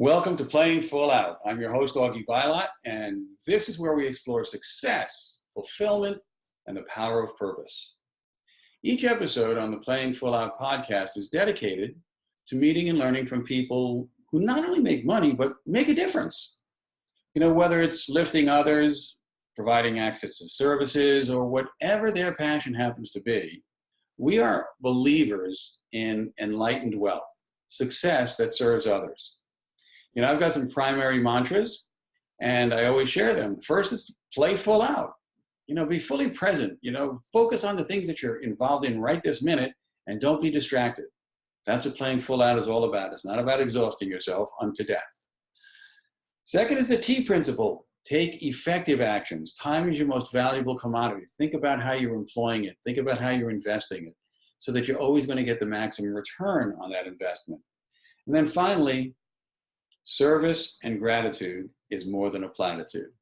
Welcome to Playing Full Out. I'm your host, Augie, Byllott, and this is where we explore success, fulfillment, and the power of purpose. Each episode on the Playing Full Out podcast is dedicated to meeting and learning from people who not only make money, but make a difference. You know, whether it's lifting others, providing access to services, or whatever their passion happens to be, we are believers in enlightened wealth, success that serves others. You know, I've got some primary mantras, and I always share them. The first is play full out. You know, be fully present. You know, focus on the things that you're involved in right this minute, and don't be distracted. That's what playing full out is all about. It's not about exhausting yourself unto death. Second is the T principle. Take effective actions. Time is your most valuable commodity. Think about how you're employing it. Think about how you're investing it so that you're always going to get the maximum return on that investment. And then finally, service and gratitude is more than a platitude.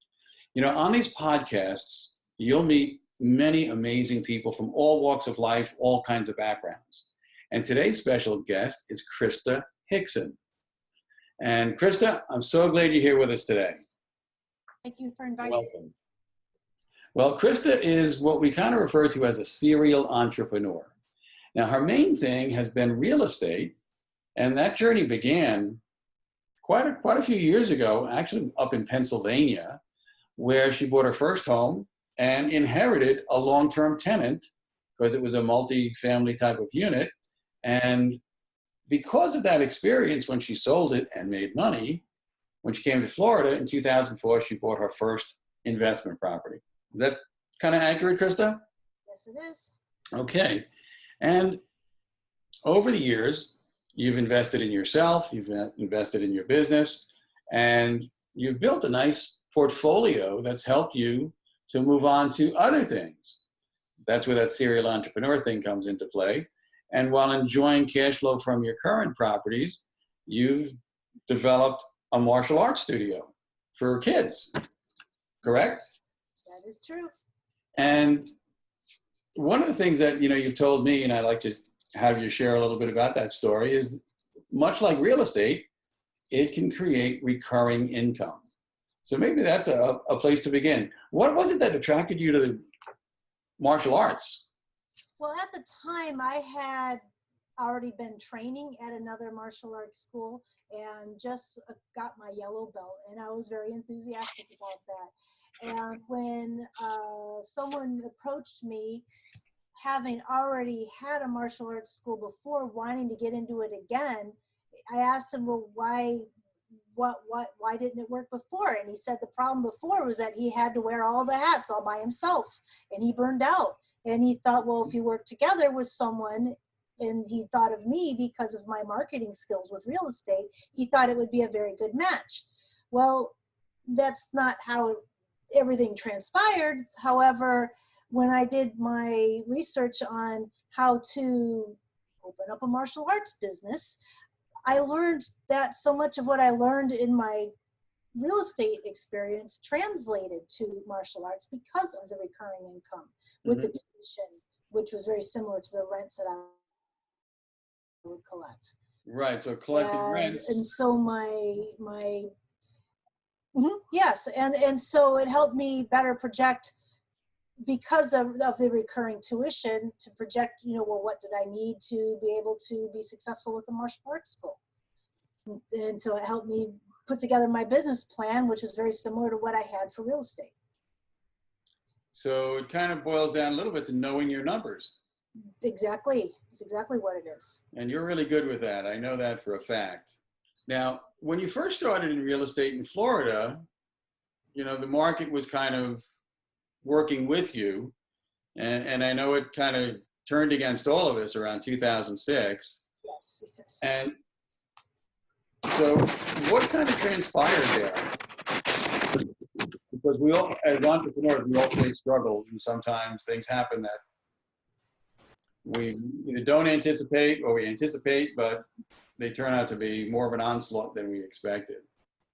You know, on these podcasts, you'll meet many amazing people from all walks of life, all kinds of backgrounds. And today's special guest is Christa Hixon. And Christa, I'm so glad you're here with us today. Thank you for inviting me. Welcome. Well, Christa is what we kind of refer to as a serial entrepreneur. Now, her main thing has been real estate, and that journey began quite a few years ago, actually up in Pennsylvania, where she bought her first home and inherited a long-term tenant because it was a multi-family type of unit. And because of that experience, when she sold it and made money, when she came to Florida in 2004, she bought her first investment property. Is that kind of accurate, Christa? Yes, it is. Okay. And over the years, you've invested in yourself, you've invested in your business, and you've built a nice portfolio that's helped you to move on to other things. That's where that serial entrepreneur thing comes into play. And while enjoying cash flow from your current properties, you've developed a martial arts studio for kids, correct? That is true. And one of the things that, you know, you've told me, and I'd like to have you share a little bit about that story, is much like real estate, it can create recurring income. So maybe that's a place to begin. What was it that attracted you to the martial arts? Well, at the time, I had already been training at another martial arts school and just got my yellow belt, and I was very enthusiastic about that. And when someone approached me, having already had a martial arts school before, wanting to get into it again, I asked him, well, why didn't it work before? And he said the problem before was that he had to wear all the hats all by himself, and he burned out. And he thought, well, if you work together with someone, and he thought of me because of my marketing skills with real estate, he thought it would be a very good match. Well, that's not how everything transpired. However, when I did my research on how to open up a martial arts business, I learned that so much of what I learned in my real estate experience translated to martial arts because of the recurring income with the tuition, which was very similar to the rents that I would collect. Right, so collecting rents. And so yes, and so it helped me better project, because of the recurring tuition, to project, you know, well, what did I need to be able to be successful with the martial arts school? And so it helped me put together my business plan, which was very similar to what I had for real estate. So it kind of boils down a little bit to knowing your numbers. Exactly. It's exactly what it is. And you're really good with that. I know that for a fact. Now, when you first started in real estate in Florida, you know, the market was kind of working with you. And I know it kind of turned against all of us around 2006. Yes. And so what kind of transpired there? Because we all, as entrepreneurs, we all face struggles, and sometimes things happen that we either don't anticipate or we anticipate, but they turn out to be more of an onslaught than we expected.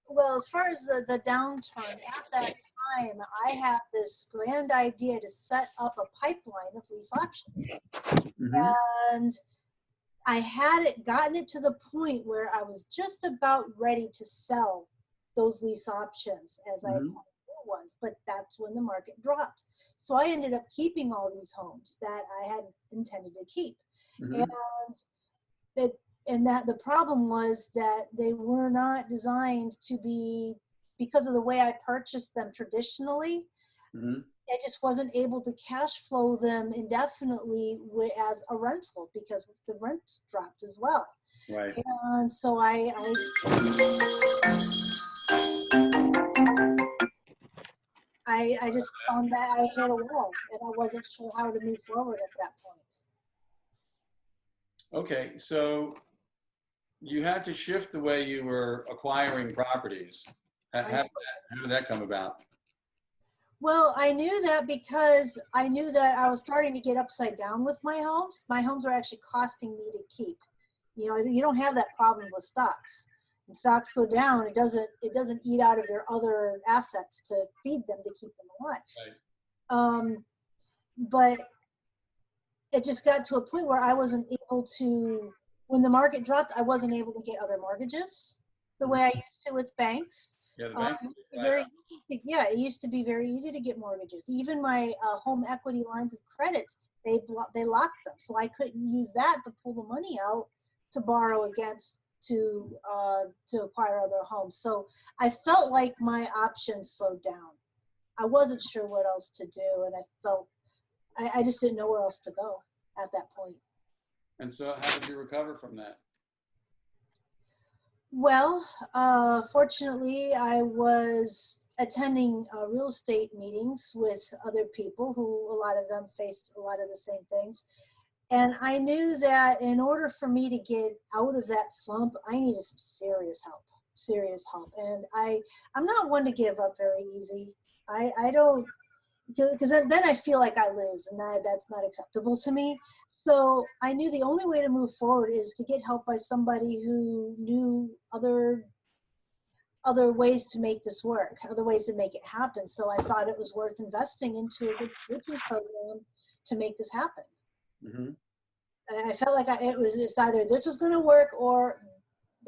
Well, as far as the downturn, at that time, I had this grand idea to set up a pipeline of lease options. And I had gotten it to the point where I was just about ready to sell those lease options as I Mm-hmm. acquired new ones, but that's when the market dropped. So I ended up keeping all these homes that I had intended to keep. Mm-hmm. And that that the problem was that they were not designed to be, because of the way I purchased them traditionally, Mm-hmm. I just wasn't able to cash flow them indefinitely as a rental because the rent dropped as well. Right. And so I just found that I hit a wall and I wasn't sure how to move forward at that point. Okay, so you had to shift the way you were acquiring properties. How did that come about? Well, I knew that because I knew that I was starting to get upside down with my homes. My homes were actually costing me to keep. You know, you don't have that problem with stocks. When stocks go down, it doesn't eat out of your other assets to feed them to keep them alive. Right. But it just got to a point where I wasn't able to, when the market dropped, I wasn't able to get other mortgages the way I used to with banks. Yeah, the bank. Very, yeah, it used to be very easy to get mortgages. Even my home equity lines of credit, they locked them, so I couldn't use that to pull the money out to borrow against to acquire other homes. So I felt like my options slowed down. I wasn't sure what else to do, and I just didn't know where else to go at that point. And so how did you recover from that? Well, fortunately, I was attending real estate meetings with other people who, a lot of them faced a lot of the same things. And I knew that in order for me to get out of that slump, I needed some serious help. And I'm not one to give up very easy. I don't, because then I feel like I lose, and that's not acceptable to me. So I knew the only way to move forward is to get help by somebody who knew other ways to make this work, other ways to make it happen. So I thought it was worth investing into a good coaching program to make this happen. Mm-hmm. I felt like it's either this was going to work or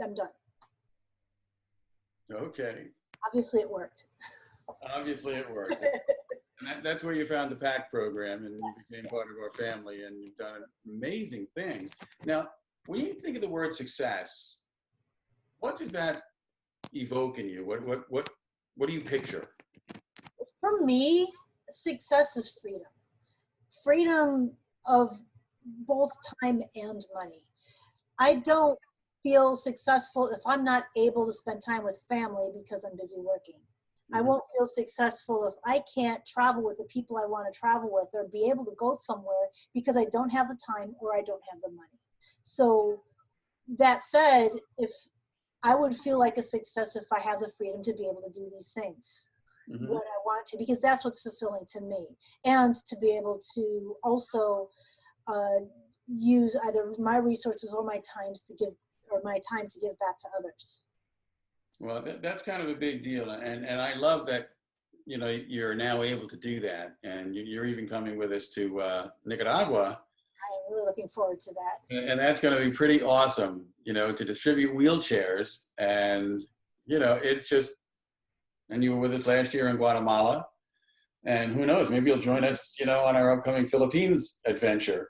I'm done. Okay. Obviously it worked. Obviously it worked. And that's where you found the PACT program, and you became part of our family, and you've done amazing things. Now, when you think of the word success, what does that evoke in you? What do you picture? For me, success is freedom. Freedom of both time and money. I don't feel successful if I'm not able to spend time with family because I'm busy working. I won't feel successful if I can't travel with the people I want to travel with or be able to go somewhere because I don't have the time or I don't have the money. So that said, if I would feel like a success if I have the freedom to be able to do these things when I want to, because that's what's fulfilling to me. And to be able to also use either my resources or my time to give back to others. Well, that's kind of a big deal, and I love that, you know, you're now able to do that, and you're even coming with us to Nicaragua. I'm really looking forward to that. And that's going to be pretty awesome, you know, to distribute wheelchairs, and you know, it's just. And you were with us last year in Guatemala, and who knows, maybe you'll join us, you know, on our upcoming Philippines adventure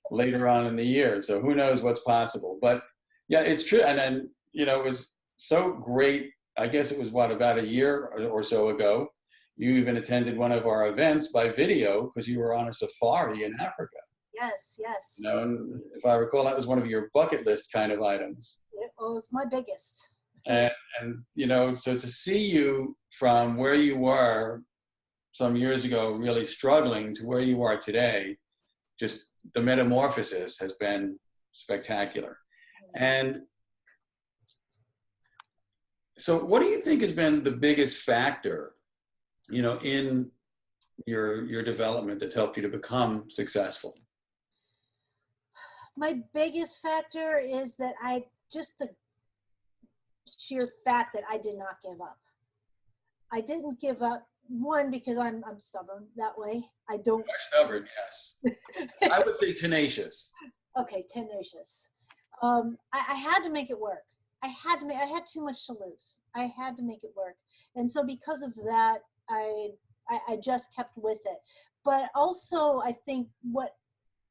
later on in the year. So who knows what's possible? But yeah, it's true. And then, you know, it was so great. I guess it was about a year or so ago. You even attended one of our events by video because you were on a safari in Africa. Yes, yes. You know, and if I recall, that was one of your bucket list kind of items. It was my biggest. And you know, so to see you from where you were some years ago, really struggling, to where you are today, just the metamorphosis has been spectacular. And so what do you think has been the biggest factor, you know, in your development that's helped you to become successful? My biggest factor is that the sheer fact that I did not give up. I didn't give up, one, because I'm stubborn that way. I don't. You're stubborn, yes. I would say tenacious. Okay, tenacious. I had to make it work. I had too much to lose. I had to make it work. And so because of that, I just kept with it. But also I think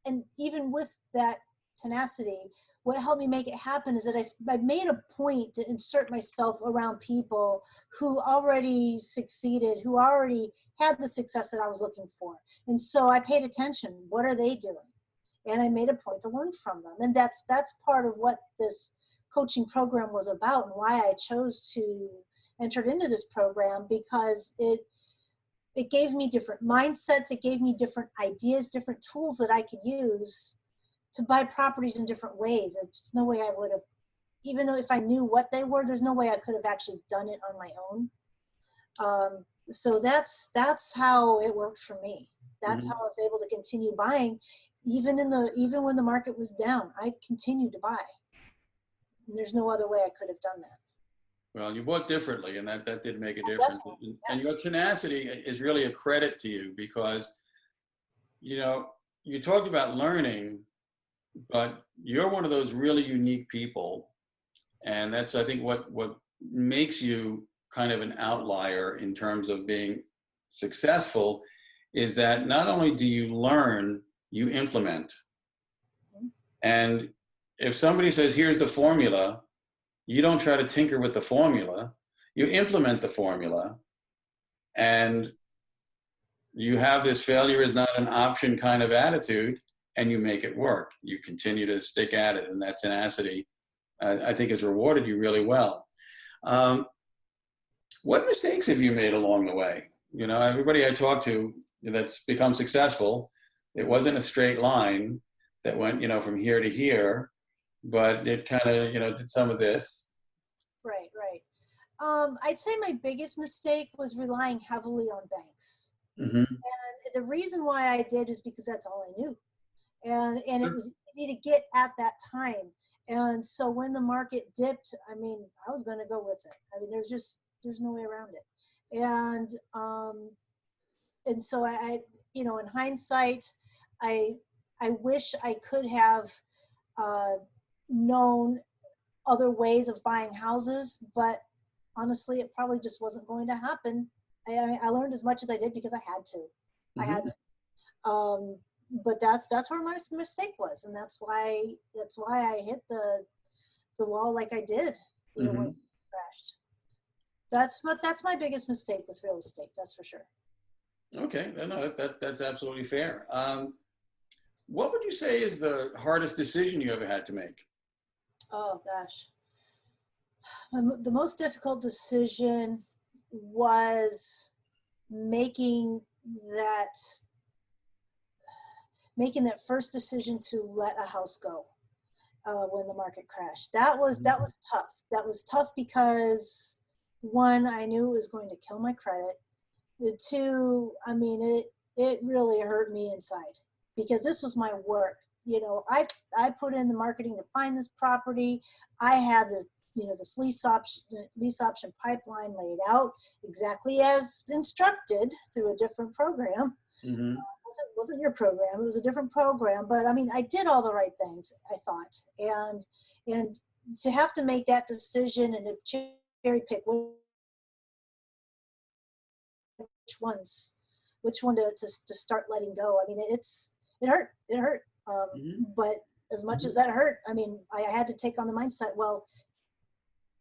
and even with that tenacity, what helped me make it happen is that I made a point to insert myself around people who already succeeded, who already had the success that I was looking for. And so I paid attention. What are they doing? And I made a point to learn from them. And that's part of what this coaching program was about, and why I chose to enter into this program, because it gave me different mindsets. It gave me different ideas, different tools that I could use to buy properties in different ways. There's no way I would have, even though if I knew what they were, there's no way I could have actually done it on my own. So that's how it worked for me. That's how I was able to continue buying, even when the market was down. I continued to buy. And there's no other way I could have done that. Well, you bought differently, and that did make a Yeah, difference. definitely. And Yes. your tenacity is really a credit to you, because, you know, you talked about learning, but you're one of those really unique people. And that's, I think, what makes you kind of an outlier in terms of being successful, is that not only do you learn, you implement. And if somebody says, here's the formula, you don't try to tinker with the formula, you implement the formula, and you have this failure is not an option kind of attitude, and you make it work. You continue to stick at it, and that tenacity, I think, has rewarded you really well. What mistakes have you made along the way? You know, everybody I talk to that's become successful, it wasn't a straight line that went, you know, from here to here, but it kind of, you know, did some of this. Right. I'd say my biggest mistake was relying heavily on banks. Mm-hmm. And the reason why I did is because that's all I knew. And it was easy to get at that time. And so when the market dipped, I mean, I was going to go with it. I mean, there's no way around it. And so I, you know, in hindsight, I wish I could have known other ways of buying houses, but honestly, it probably just wasn't going to happen. I learned as much as I did because I had to. Mm-hmm. I had to. But that's where my mistake was, and that's why I hit the wall like I did. You know, when it crashed. That's my biggest mistake with real estate. That's for sure. Okay, no, that's absolutely fair. What would you say is the hardest decision you ever had to make? Oh gosh, the most difficult decision was making that first decision to let a house go when the market crashed. That was tough. That was tough because, one, I knew it was going to kill my credit. The two, I mean, it really hurt me inside, because this was my work. You know, I put in the marketing to find this property. I had the, you know, this lease option pipeline laid out exactly as instructed through a different program. Mm-hmm. Wasn't your program, it was a different program, but I mean, I did all the right things, I thought. And to have to make that decision and to cherry pick which one to start letting go. I mean, it hurt. But as much as that hurt, I mean, I had to take on the mindset, well,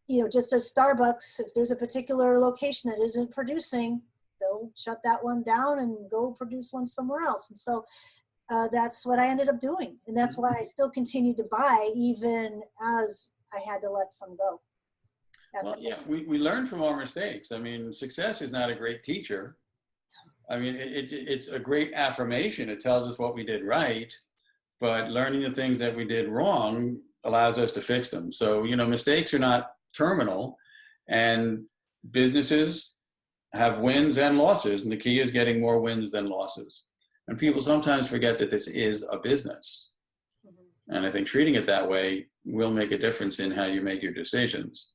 you know, just as Starbucks, if there's a particular location that isn't producing, they'll shut that one down and go produce one somewhere else. And so that's what I ended up doing. And that's why I still continued to buy, even as I had to let some go. Well, yeah, we learn from our mistakes. I mean, success is not a great teacher. I mean, it's a great affirmation. It tells us what we did right, but learning the things that we did wrong allows us to fix them. So, you know, mistakes are not terminal, and businesses have wins and losses, and the key is getting more wins than losses. And people sometimes forget that this is a business. And I think treating it that way will make a difference in how you make your decisions.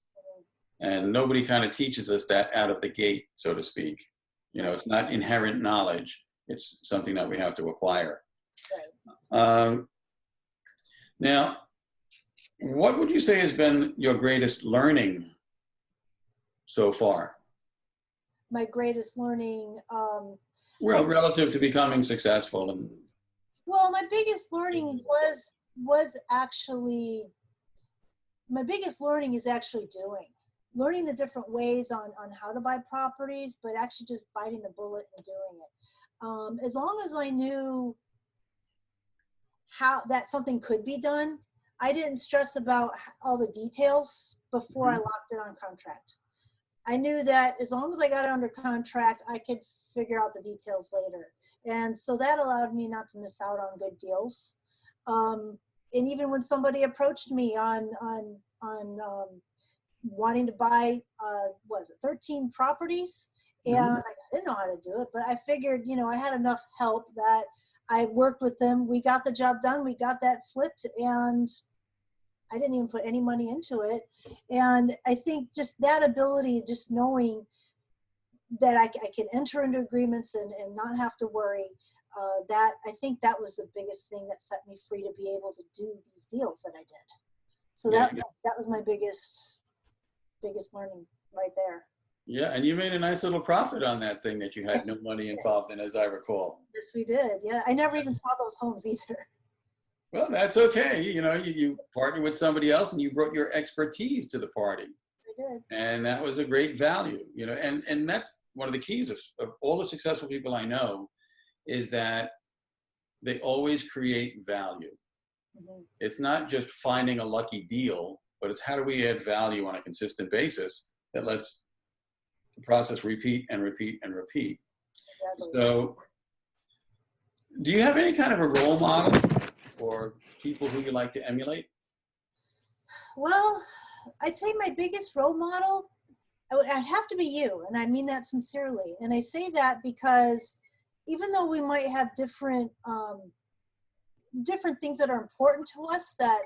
And nobody kind of teaches us that out of the gate, so to speak. You know, it's not inherent knowledge. It's something that we have to acquire. Right. Now, What would you say has been your greatest learning so far? My greatest learning, Well, relative to becoming successful and well, my biggest learning was actually, my biggest learning is actually learning the different ways on how to buy properties, but actually just biting the bullet and doing it. As long as I knew how that something could be done, I didn't stress about all the details before I locked it on contract. I knew that as long as I got it under contract, I could figure out the details later. And so that allowed me not to miss out on good deals. And even when somebody approached me on wanting to buy, was it 13 properties? And I didn't know how to do it, but I figured, I had enough help that I worked with them. We got the job done. We got that flipped, and I didn't even put any money into it. And I think just that ability, just knowing that I can enter into agreements and not have to worry, that I think that was the biggest thing that set me free to be able to do these deals that I did. So that was my biggest learning right there. yeah, and you made a nice little profit on that thing that you had no money involved in, as I recall. Yes, we did. Yeah, I never even saw those homes either. Well, that's okay. You partnered with somebody else and you brought your expertise to the party. I did. And that was a great value, and that's one of the keys of all the successful people I know, is that they always create value. It's not just finding a lucky deal, but it's how do we add value on a consistent basis that lets the process repeat and repeat and repeat. So do you have any kind of a role model or people who you like to emulate? Well, I'd say my biggest role model, I'd have to be you, and I mean that sincerely. And I say that because even though we might have different things that are important to us that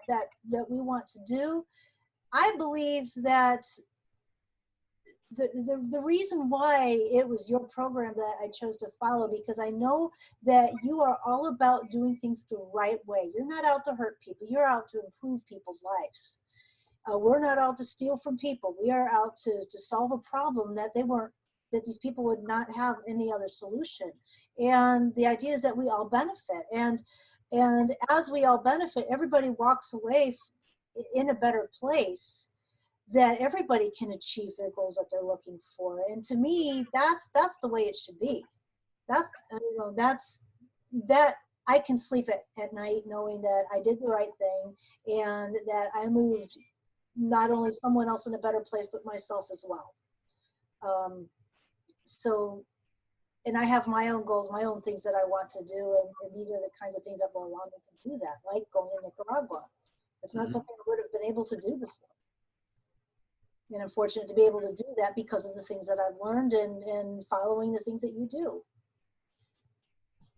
we want to do, I believe that the reason why it was your program that I chose to follow, because I know that you are all about doing things the right way. You're not out to hurt people. You're out to improve people's lives. We're not out to steal from people. We are out to solve a problem that that these people would not have any other solution. And the idea is that we all benefit. And as we all benefit, everybody walks away in a better place, that everybody can achieve their goals that they're looking for. And to me, that's the way it should be. That I can sleep at night knowing that I did the right thing and that I moved not only someone else in a better place, but myself as well. And I have my own goals, my own things that I want to do. And these are the kinds of things that will allow me to do that, like going to Nicaragua. It's not something I would have been able to do before. And I'm fortunate to be able to do that because of the things that I've learned and following the things that you do.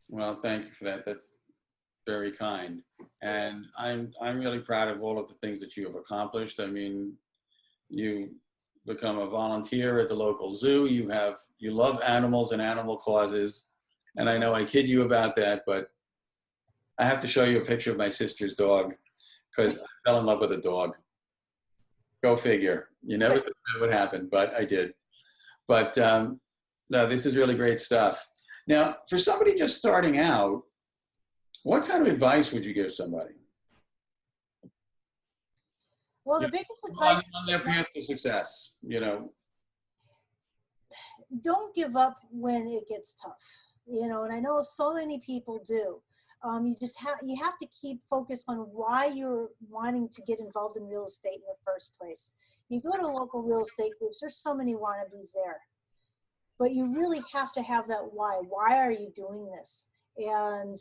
Well, thank you for that. That's very kind. And I'm really proud of all of the things that you have accomplished. I mean, you become a volunteer at the local zoo. You love animals and animal causes. And I know I kid you about that, but I have to show you a picture of my sister's dog because I fell in love with a dog. Go figure. You never thought that would happen, but I did. But no, this is really great stuff. Now, for somebody just starting out, what kind of advice would you give somebody? Well, the biggest advice on their path to success, Don't give up when it gets tough, and I know so many people do. You have to keep focused on why you're wanting to get involved in real estate in the first place. You go to local real estate groups, there's so many wannabes there, but you really have to have that why. Why are you doing this? And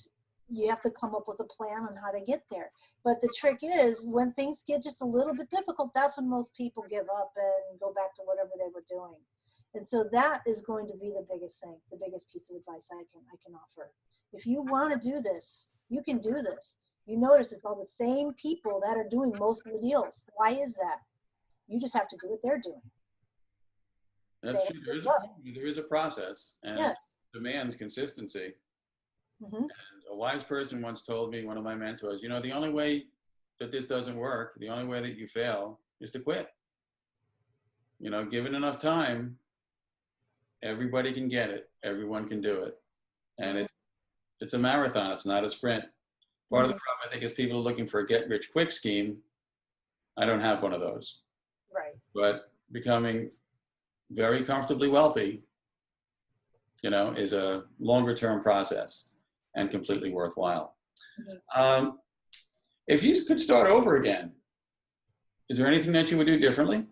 you have to come up with a plan on how to get there. But the trick is, when things get just a little bit difficult, that's when most people give up and go back to whatever they were doing. And so that is going to be the biggest thing, the biggest piece of advice I can offer. If you want to do this, you can do this. You notice it's all the same people that are doing most of the deals. Why is that? You just have to do what they're doing. That's true. There is a process, and demands consistency. And a wise person once told me, one of my mentors, the only way that this doesn't work, the only way that you fail is to quit. You know, given enough time, everybody can get it. Everyone can do it. And it's a marathon. It's not a sprint. Part of the problem, I think, is people are looking for a get-rich-quick scheme. I don't have one of those. Right. But becoming very comfortably wealthy, you know, is a longer-term process and completely worthwhile. If you could start over again, is there anything that you would do differently?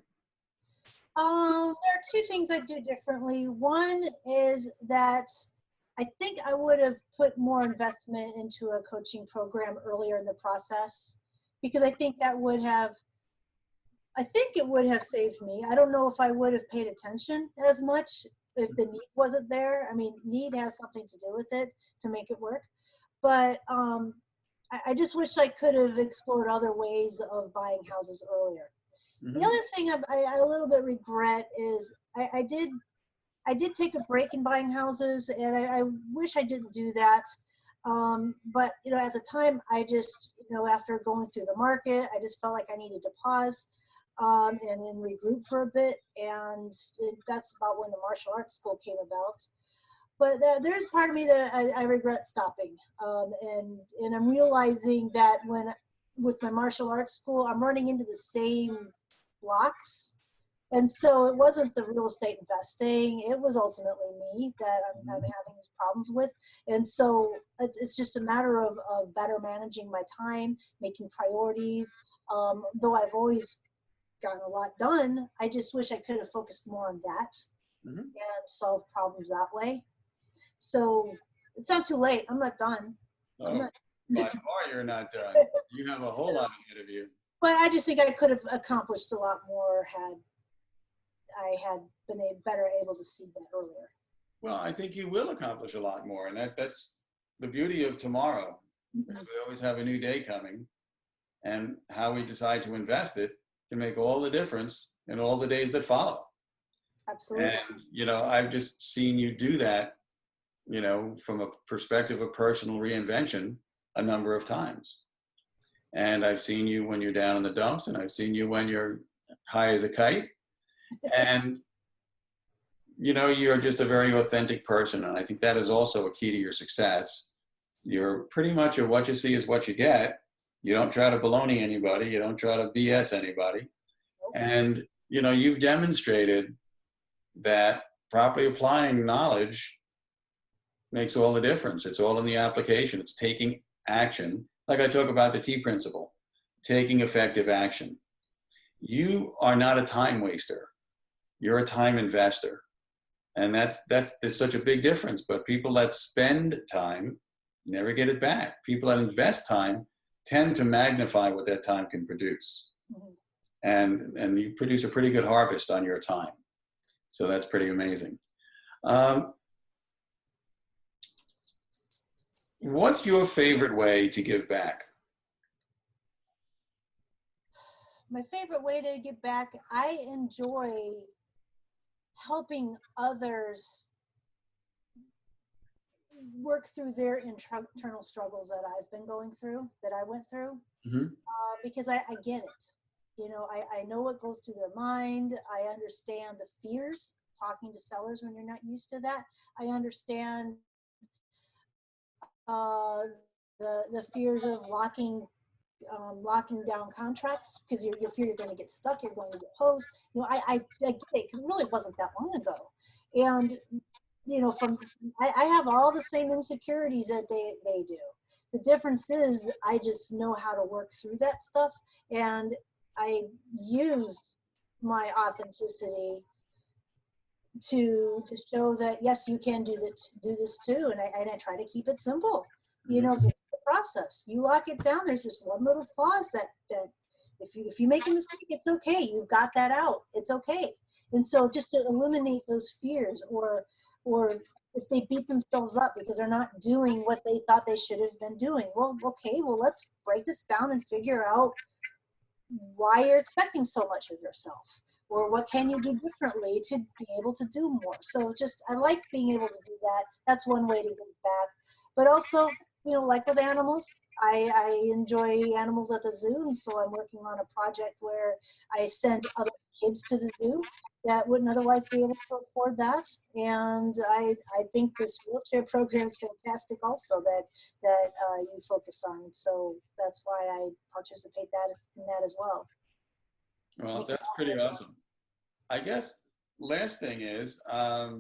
There are two things I'd do differently. One is that I think I would have put more investment into a coaching program earlier in the process, because I think that would have, I think it would have saved me. I don't know if I would have paid attention as much if the need wasn't there. I mean, need has something to do with it to make it work. But I just wish I could have explored other ways of buying houses earlier. The other thing I a little bit regret is I did take a break in buying houses, and I wish I didn't do that. But, you know, at the time, I just, you know, after going through the market, I just felt like I needed to pause and then regroup for a bit. And that's about when the martial arts school came about. But there's part of me that I regret stopping. And I'm realizing that with my martial arts school, I'm running into the same blocks. And so it wasn't the real estate investing. It was ultimately me that I'm having these problems with. And so it's just a matter of better managing my time, making priorities. Though I've always gotten a lot done, I just wish I could have focused more on that and solved problems that way. So it's not too late. I'm not done. Oh, by far you're not done. You have a whole lot ahead of you. But I just think I could have accomplished a lot more had I had been better able to see that earlier. Well, I think you will accomplish a lot more, and that's the beauty of tomorrow. We always have a new day coming, and how we decide to invest it can make all the difference in all the days that follow. Absolutely. And, you know, I've just seen you do that, you know, from a perspective of personal reinvention a number of times. And I've seen you when you're down in the dumps, and I've seen you when you're high as a kite. And, you know, you're just a very authentic person. And I think that is also a key to your success. You're pretty much a what you see is what you get. You don't try to baloney anybody. You don't try to BS anybody. And, you know, you've demonstrated that properly applying knowledge makes all the difference. It's all in the application. It's taking action. Like I talk about the T principle, taking effective action. You are not a time waster. You're a time investor. And there's such a big difference. But people that spend time never get it back. People that invest time tend to magnify what that time can produce. And you produce a pretty good harvest on your time. So that's pretty amazing. What's your favorite way to give back? My favorite way to give back, I enjoy helping others work through their internal struggles that I've been going through, that I went through, because I get it. You know, I know what goes through their mind. I understand the fears, talking to sellers when you're not used to that. I understand the fears of locking down contracts because you fear you're going to get stuck, you're going to get hosed. You know, I get it because it really wasn't that long ago. And, you know, I have all the same insecurities that they do. The difference is I just know how to work through that stuff, and I use my authenticity to show that, yes, you can do this too. And I try to keep it simple. You know, the process, you lock it down, there's just one little clause that if you make a mistake, it's okay. You've got that out. It's okay. And so just to eliminate those fears, or if they beat themselves up because they're not doing what they thought they should have been doing. Well, okay, well, let's break this down and figure out why you're expecting so much of yourself, or what can you do differently to be able to do more. So just, I like being able to do that. That's one way to give back. But also, like with animals, I enjoy animals at the zoo, and so I'm working on a project where I send other kids to the zoo that wouldn't otherwise be able to afford that. And I think this wheelchair program is fantastic also that you focus on. So that's why I participate in that as well. Well, that's pretty awesome. I guess last thing is, how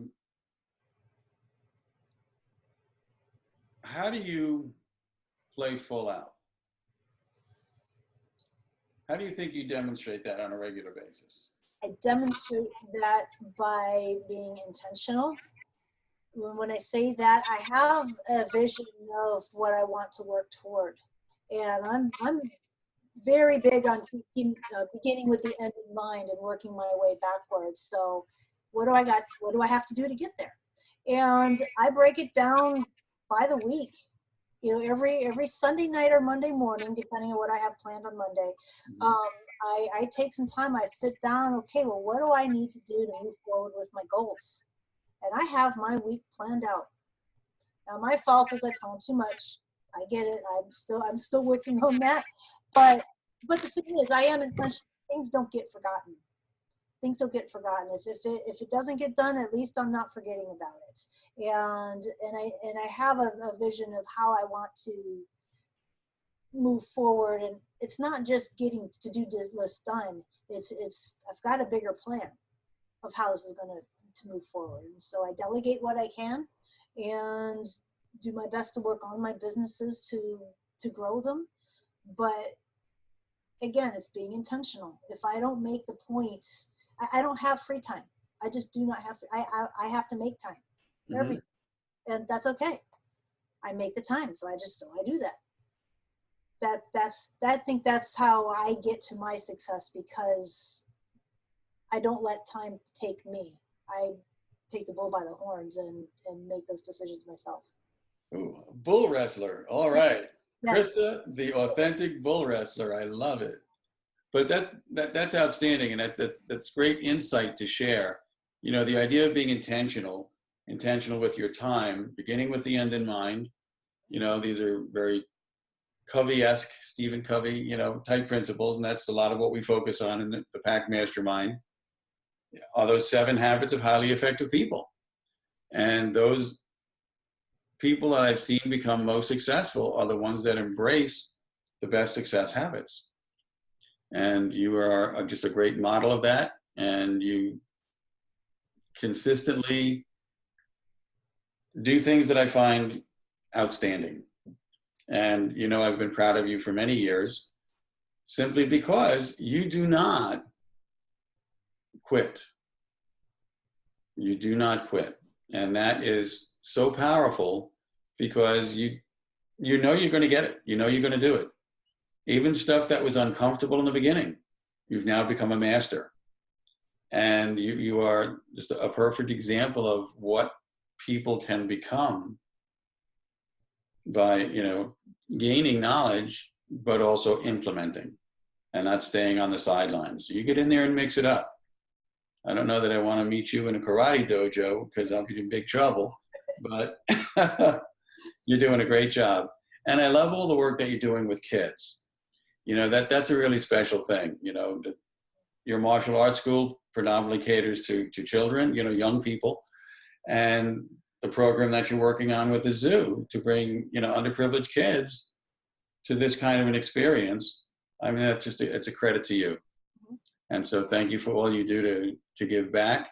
do you play full out? How do you think you demonstrate that on a regular basis? I demonstrate that by being intentional. When I say that, I have a vision of what I want to work toward. And I'm very big on beginning with the end in mind and working my way backwards. So what do I got? What do I have to do to get there? And I break it down by the week. Every Sunday night or Monday morning, depending on what I have planned on Monday, I take some time. I sit down. Okay, well, what do I need to do to move forward with my goals? And I have my week planned out. Now, my fault is I plan too much. I get it. I'm still working on that. But the thing is, I am intentional. Things don't get forgotten. Things don't get forgotten. If it doesn't get done, at least I'm not forgetting about it. And I have a vision of how I want to move forward. And it's not just getting to-do list done. It's I've got a bigger plan of how this is going to move forward. And so I delegate what I can and do my best to work on my businesses to grow them. But again, it's being intentional. If I don't make the point, I don't have free time. I just do not have, I have to make time for everything. And that's okay. I make the time. So I do that. I think that's how I get to my success, because I don't let time take me. I take the bull by the horns and make those decisions myself. Ooh, bull wrestler. All right. Yes. Christa, the authentic bull wrestler. I love it. But that's outstanding, and that's great insight to share. The idea of being intentional with your time, beginning with the end in mind. These are very Covey-esque, Stephen Covey, type principles, and that's a lot of what we focus on in the PACT Mastermind. Are those 7 habits of highly effective people. And those people that I've seen become most successful are the ones that embrace the best success habits. And you are just a great model of that. And you consistently do things that I find outstanding. And, I've been proud of you for many years, simply because you do not quit. You do not quit. And that is so powerful, because you know you're going to get it. You know you're going to do it. Even stuff that was uncomfortable in the beginning, you've now become a master. And you are just a perfect example of what people can become by, gaining knowledge, but also implementing and not staying on the sidelines. So you get in there and mix it up. I don't know that I want to meet you in a karate dojo, because I'll be in big trouble, but you're doing a great job. And I love all the work that you're doing with kids. That's a really special thing. Your martial arts school predominantly caters to children, young people. And the program that you're working on with the zoo to bring, underprivileged kids to this kind of an experience. I mean, it's a credit to you. And so thank you for all you do to give back,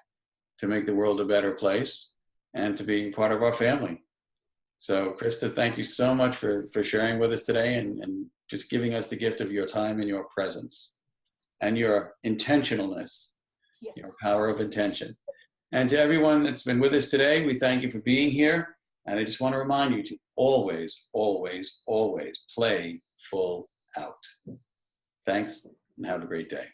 to make the world a better place, and to be part of our family. So Christa, thank you so much for sharing with us today and just giving us the gift of your time and your presence and your intentionalness, your power of intention. And to everyone that's been with us today, we thank you for being here. And I just want to remind you to always, always, always play full out. Thanks, and have a great day.